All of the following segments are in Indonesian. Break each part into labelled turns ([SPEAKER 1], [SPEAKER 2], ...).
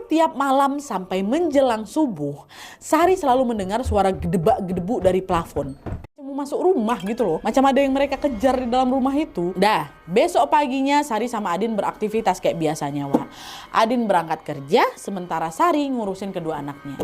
[SPEAKER 1] Setiap malam sampai menjelang subuh, Sari selalu mendengar suara gedebak-gedebu dari plafon. Mau masuk rumah gitu loh. Macam ada yang mereka kejar di dalam rumah itu. Dah, besok paginya Sari sama Adin beraktivitas kayak biasanya, Wak. Adin berangkat kerja, sementara Sari ngurusin kedua anaknya.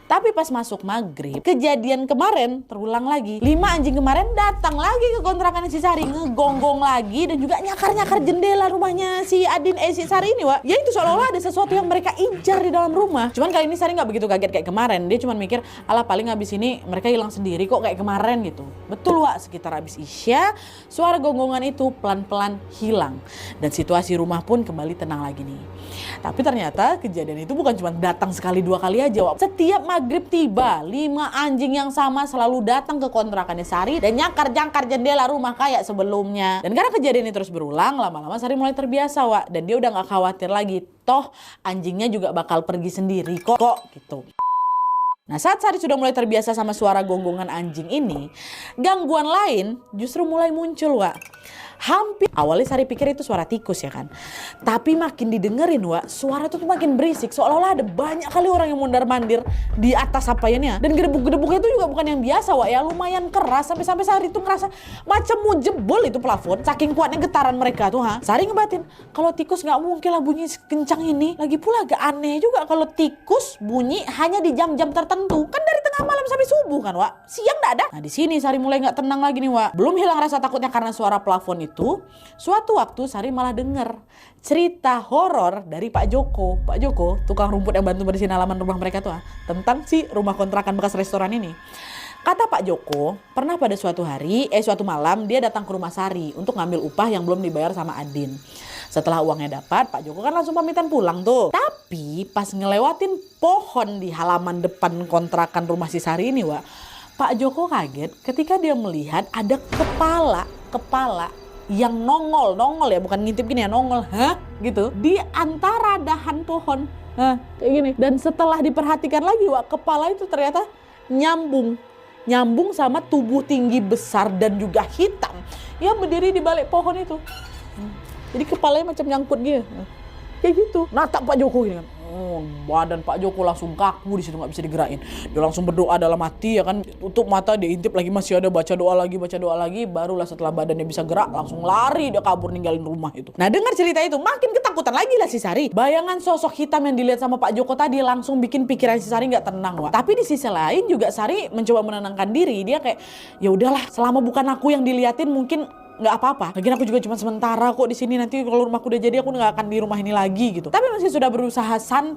[SPEAKER 1] Tapi pas masuk maghrib, kejadian kemarin terulang lagi. 5 anjing kemarin datang lagi ke kontrakan si Sari, ngegonggong lagi dan juga nyakar-nyakar jendela rumahnya si Adin si Sari ini, Wak. Ya itu seolah-olah ada sesuatu yang mereka incar di dalam rumah. Cuman kali ini Sari nggak begitu kaget kayak kemarin. Dia cuma mikir, alah paling habis ini mereka hilang sendiri kok kayak kemarin gitu. Betul, Wak, sekitar habis Isya, suara gonggongan itu pelan-pelan hilang dan situasi rumah pun kembali tenang lagi nih. Tapi ternyata kejadian itu bukan cuma datang sekali 2 kali aja, Wak. Setiap maghrib tiba, 5 anjing yang sama selalu datang ke kontrakannya Sari dan nyangkar-nyangkar jendela rumah kayak sebelumnya. Dan karena kejadian ini terus berulang, lama-lama Sari mulai terbiasa, Wak. Dan dia udah gak khawatir lagi, toh anjingnya juga bakal pergi sendiri kok gitu. Nah, saat Sari sudah mulai terbiasa sama suara gonggongan anjing ini, gangguan lain justru mulai muncul, Wak. Hampir awalnya Sari pikir itu suara tikus ya kan. Tapi makin didengerin, Wak, suara itu tuh makin berisik. Seolah-olah ada banyak kali orang yang mondar-mandir di atas apanya. Dan gedebuk-gedebuknya itu juga bukan yang biasa, Wak, ya. Lumayan keras sampai Sari tuh ngerasa macam mau jebol itu plafon. Saking kuatnya getaran mereka tuh, ha. Sari ngebatin, kalau tikus nggak mungkin lah bunyi kencang ini. Lagi pula agak aneh juga kalau tikus bunyi hanya di jam-jam tertentu. Kan dari tengah malam sampai subuh kan, Wak. Siang nggak ada. Nah, di sini Sari mulai nggak tenang lagi nih, Wak. Belum hilang rasa takutnya karena suara plafon itu, suatu waktu Sari malah denger cerita horor dari Pak Joko. Pak Joko, tukang rumput yang bantu bersihin halaman rumah mereka tuh, tentang si rumah kontrakan bekas restoran ini. Kata Pak Joko, pernah pada suatu malam dia datang ke rumah Sari untuk ngambil upah yang belum dibayar sama Adin. Setelah uangnya dapat, Pak Joko kan langsung pamitan pulang tuh. Tapi pas ngelewatin pohon di halaman depan kontrakan rumah si Sari ini, Wak, Pak Joko kaget ketika dia melihat ada kepala yang nongol ya, bukan ngintip gini ya, nongol, gitu, di antara dahan pohon, kayak gini. Dan setelah diperhatikan lagi, Wak, kepala itu ternyata nyambung sama tubuh tinggi besar dan juga hitam yang berdiri di balik pohon itu. Jadi kepalanya macam nyangkut gitu, kayak gitu. Natap Pak Joko ini kan. Badan Pak Joko langsung kaku di situ, nggak bisa digerakin. Dia langsung berdoa dalam hati ya kan, tutup mata, dia intip lagi, masih ada baca doa lagi, barulah setelah badannya bisa gerak langsung lari dia kabur ninggalin rumah itu. Nah, dengar cerita itu makin ketakutan lagi lah si Sari. Bayangan sosok hitam yang dilihat sama Pak Joko tadi langsung bikin pikiran si Sari nggak tenang, Wak. Tapi di sisi lain juga Sari mencoba menenangkan diri. Dia kayak, ya udahlah, selama bukan aku yang diliatin mungkin nggak apa-apa. Lagian aku juga cuma sementara kok di sini, nanti kalau rumahku udah jadi aku nggak akan di rumah ini lagi gitu. Tapi masih sudah berusaha santai